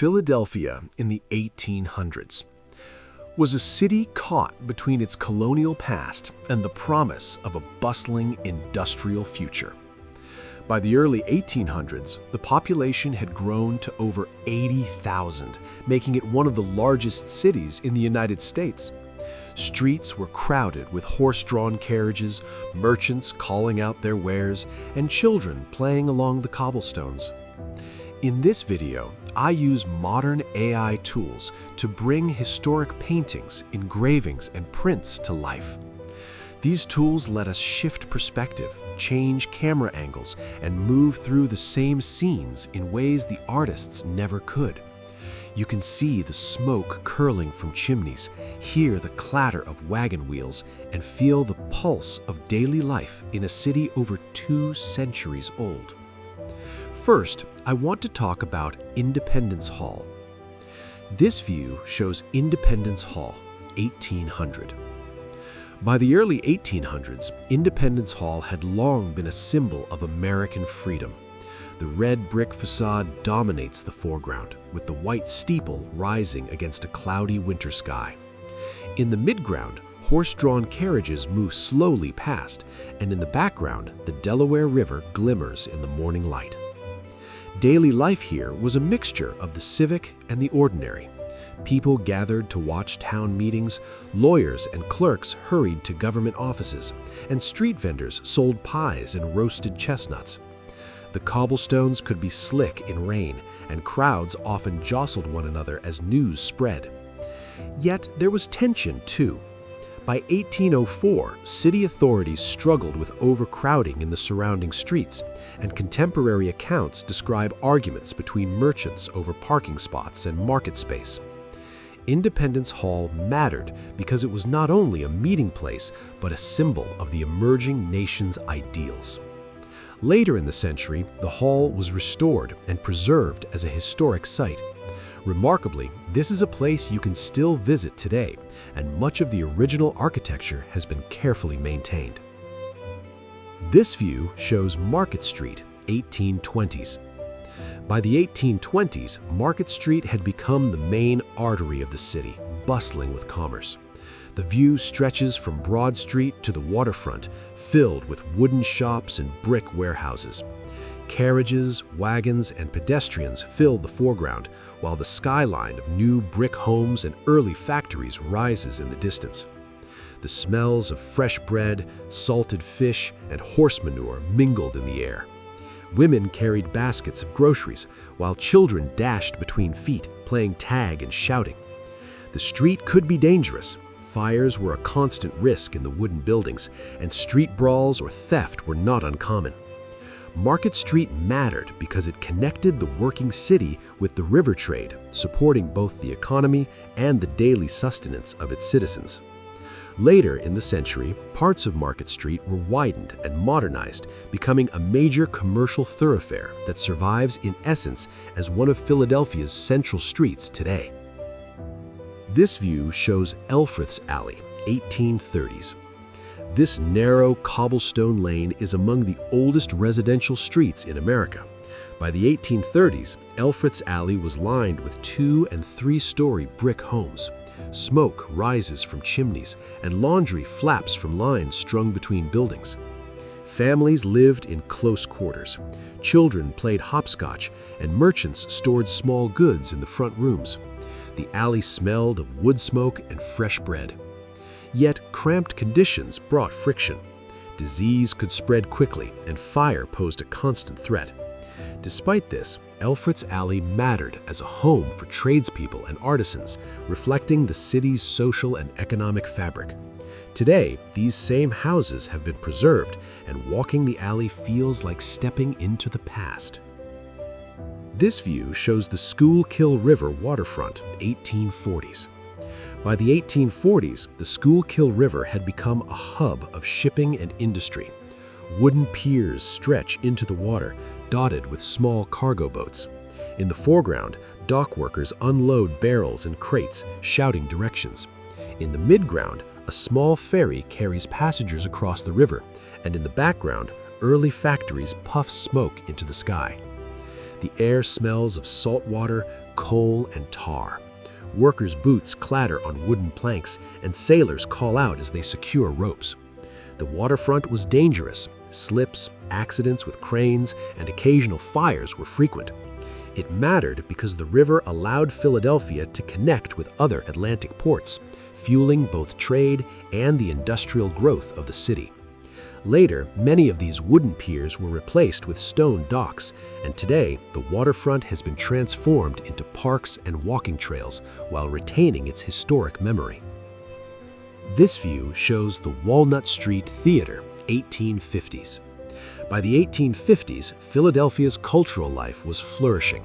Philadelphia in the 1800s was a city caught between its colonial past and the promise of a bustling industrial future. By the early 1800s, the population had grown to over 80,000, making it one of the largest cities in the United States. Streets were crowded with horse-drawn carriages, merchants calling out their wares, and children playing along the cobblestones. In this video, I use modern AI tools to bring historic paintings, engravings, and prints to life. These tools let us shift perspective, change camera angles, and move through the same scenes in ways the artists never could. You can see the smoke curling from chimneys, hear the clatter of wagon wheels, and feel the pulse of daily life in a city over 2 centuries old. First, I want to talk about Independence Hall. This view shows Independence Hall, 1800. By the early 1800s, Independence Hall had long been a symbol of American freedom. The red brick facade dominates the foreground, with the white steeple rising against a cloudy winter sky. In the midground, horse-drawn carriages move slowly past, and in the background, the Delaware River glimmers in the morning light. Daily life here was a mixture of the civic and the ordinary. People gathered to watch town meetings, lawyers and clerks hurried to government offices, and street vendors sold pies and roasted chestnuts. The cobblestones could be slick in rain, and crowds often jostled one another as news spread. Yet there was tension too. By 1804, city authorities struggled with overcrowding in the surrounding streets, and contemporary accounts describe arguments between merchants over parking spots and market space. Independence Hall mattered because it was not only a meeting place, but a symbol of the emerging nation's ideals. Later in the century, the hall was restored and preserved as a historic site. Remarkably, this is a place you can still visit today, and much of the original architecture has been carefully maintained. This view shows Market Street, 1820s. By the 1820s, Market Street had become the main artery of the city, bustling with commerce. The view stretches from Broad Street to the waterfront, filled with wooden shops and brick warehouses. Carriages, wagons, and pedestrians fill the foreground, while the skyline of new brick homes and early factories rises in the distance. The smells of fresh bread, salted fish, and horse manure mingled in the air. Women carried baskets of groceries, while children dashed between feet, playing tag and shouting. The street could be dangerous. Fires were a constant risk in the wooden buildings, and street brawls or theft were not uncommon. Market Street mattered because it connected the working city with the river trade, supporting both the economy and the daily sustenance of its citizens. Later in the century, parts of Market Street were widened and modernized, becoming a major commercial thoroughfare that survives in essence as one of Philadelphia's central streets today. This view shows Elfreth's Alley, 1830s. This narrow cobblestone lane is among the oldest residential streets in America. By the 1830s, Elfreth's Alley was lined with 2- and 3-story brick homes. Smoke rises from chimneys, and laundry flaps from lines strung between buildings. Families lived in close quarters. Children played hopscotch, and merchants stored small goods in the front rooms. The alley smelled of wood smoke and fresh bread. Yet cramped conditions brought friction. Disease could spread quickly, and fire posed a constant threat. Despite this, Elfreth's Alley mattered as a home for tradespeople and artisans, reflecting the city's social and economic fabric. Today, these same houses have been preserved, and walking the alley feels like stepping into the past. This view shows the Schuylkill River waterfront, 1840s. By the 1840s, the Schuylkill River had become a hub of shipping and industry. Wooden piers stretch into the water, dotted with small cargo boats. In the foreground, dock workers unload barrels and crates, shouting directions. In the midground, a small ferry carries passengers across the river, and in the background, early factories puff smoke into the sky. The air smells of salt water, coal and tar. Workers' boots clatter on wooden planks, and sailors call out as they secure ropes. The waterfront was dangerous. Slips, accidents with cranes, and occasional fires were frequent. It mattered because the river allowed Philadelphia to connect with other Atlantic ports, fueling both trade and the industrial growth of the city. Later, many of these wooden piers were replaced with stone docks, and today the waterfront has been transformed into parks and walking trails while retaining its historic memory. This view shows the Walnut Street Theater, 1850s. By the 1850s, Philadelphia's cultural life was flourishing.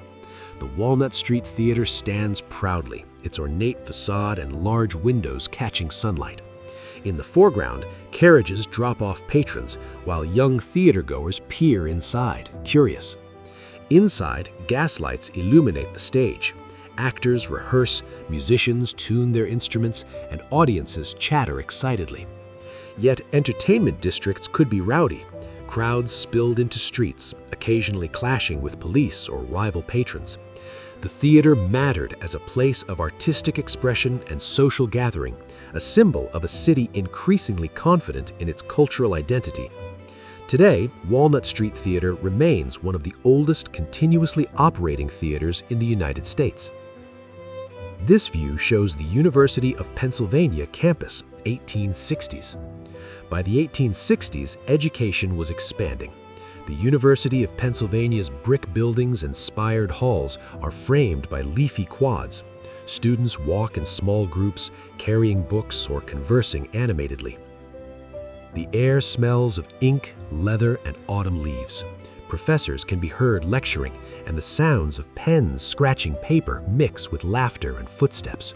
The Walnut Street Theater stands proudly, its ornate facade and large windows catching sunlight. In the foreground, carriages drop off patrons, while young theatergoers peer inside, curious. Inside, gaslights illuminate the stage. Actors rehearse, musicians tune their instruments, and audiences chatter excitedly. Yet entertainment districts could be rowdy. Crowds spilled into streets, occasionally clashing with police or rival patrons. The theater mattered as a place of artistic expression and social gathering, a symbol of a city increasingly confident in its cultural identity. Today, Walnut Street Theater remains one of the oldest continuously operating theaters in the United States. This view shows the University of Pennsylvania campus, 1860s. By the 1860s, education was expanding. The University of Pennsylvania's brick buildings and spired halls are framed by leafy quads. Students walk in small groups, carrying books or conversing animatedly. The air smells of ink, leather, and autumn leaves. Professors can be heard lecturing, and the sounds of pens scratching paper mix with laughter and footsteps.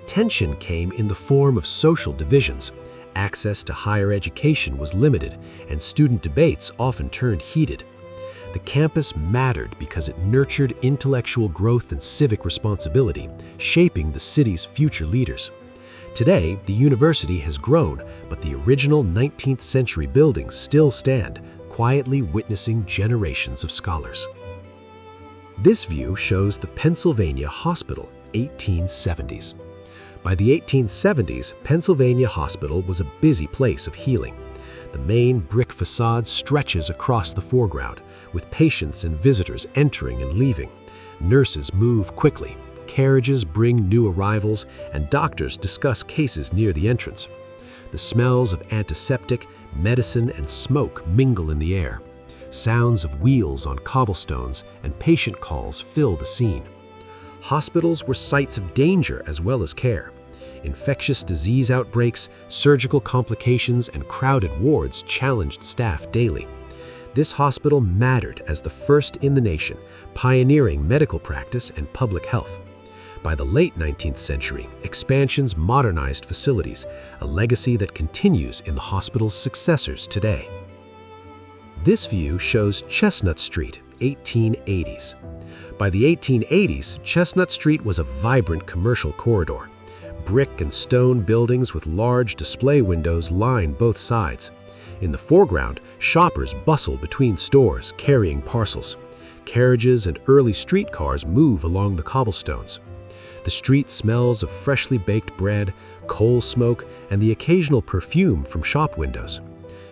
Tension came in the form of social divisions. Access to higher education was limited, and student debates often turned heated. The campus mattered because it nurtured intellectual growth and civic responsibility, shaping the city's future leaders. Today, the university has grown, but the original 19th century buildings still stand, quietly witnessing generations of scholars. This view shows the Pennsylvania Hospital, 1870s. By the 1870s, Pennsylvania Hospital was a busy place of healing. The main brick facade stretches across the foreground, with patients and visitors entering and leaving. Nurses move quickly, carriages bring new arrivals, and doctors discuss cases near the entrance. The smells of antiseptic, medicine, and smoke mingle in the air. Sounds of wheels on cobblestones and patient calls fill the scene. Hospitals were sites of danger as well as care. Infectious disease outbreaks, surgical complications, and crowded wards challenged staff daily. This hospital mattered as the first in the nation, pioneering medical practice and public health. By the late 19th century, expansions modernized facilities, a legacy that continues in the hospital's successors today. This view shows Chestnut Street, 1880s. By the 1880s, Chestnut Street was a vibrant commercial corridor. Brick and stone buildings with large display windows line both sides. In the foreground, shoppers bustle between stores, carrying parcels. Carriages and early streetcars move along the cobblestones. The street smells of freshly baked bread, coal smoke, and the occasional perfume from shop windows.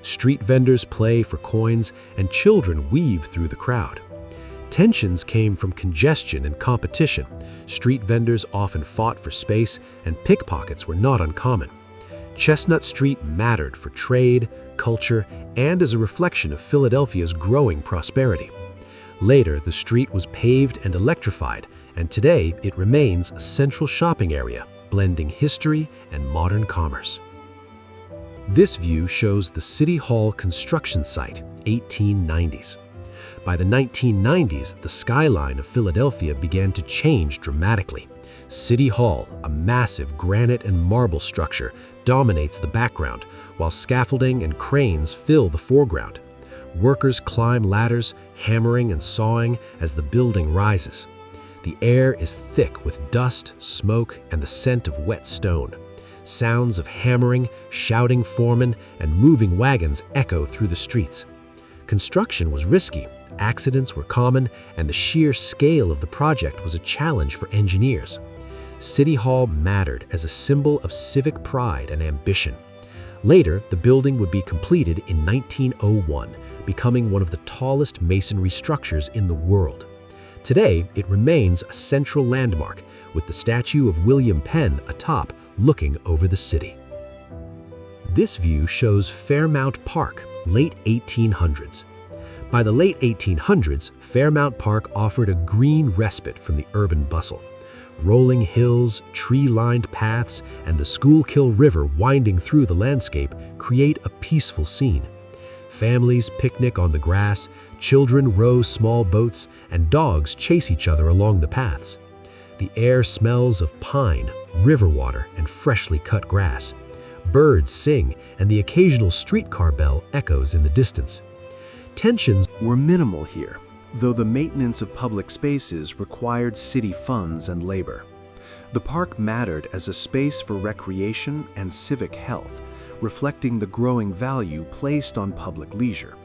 Street vendors play for coins, and children weave through the crowd. Tensions came from congestion and competition. Street vendors often fought for space, and pickpockets were not uncommon. Chestnut Street mattered for trade, culture, and as a reflection of Philadelphia's growing prosperity. Later, the street was paved and electrified, and today it remains a central shopping area, blending history and modern commerce. This view shows the City Hall construction site, 1890s. By the 1990s, the skyline of Philadelphia began to change dramatically. City Hall, a massive granite and marble structure, dominates the background, while scaffolding and cranes fill the foreground. Workers climb ladders, hammering and sawing as the building rises. The air is thick with dust, smoke, and the scent of wet stone. Sounds of hammering, shouting foremen, and moving wagons echo through the streets. Construction was risky, accidents were common, and the sheer scale of the project was a challenge for engineers. City Hall mattered as a symbol of civic pride and ambition. Later, the building would be completed in 1901, becoming one of the tallest masonry structures in the world. Today, it remains a central landmark, with the statue of William Penn atop, looking over the city. This view shows Fairmount Park, late 1800s. By the late 1800s, Fairmount Park offered a green respite from the urban bustle. Rolling hills, tree-lined paths, and the Schuylkill River winding through the landscape create a peaceful scene. Families picnic on the grass, children row small boats, and dogs chase each other along the paths. The air smells of pine, river water, and freshly cut grass. Birds sing, and the occasional streetcar bell echoes in the distance. Tensions were minimal here, though the maintenance of public spaces required city funds and labor. The park mattered as a space for recreation and civic health, reflecting the growing value placed on public leisure.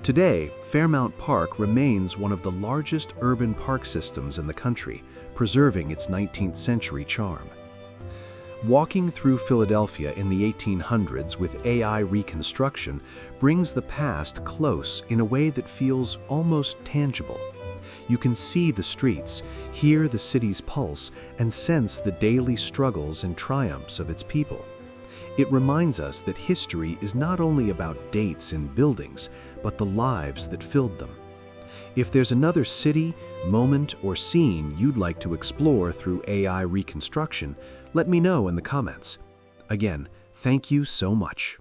Today, Fairmount Park remains one of the largest urban park systems in the country, preserving its 19th century charm. Walking through Philadelphia in the 1800s with AI reconstruction brings the past close in a way that feels almost tangible. You can see the streets, hear the city's pulse, and sense the daily struggles and triumphs of its people. It reminds us that history is not only about dates and buildings, but the lives that filled them. If there's another city, moment, or scene you'd like to explore through AI reconstruction, let me know in the comments. Again, thank you so much.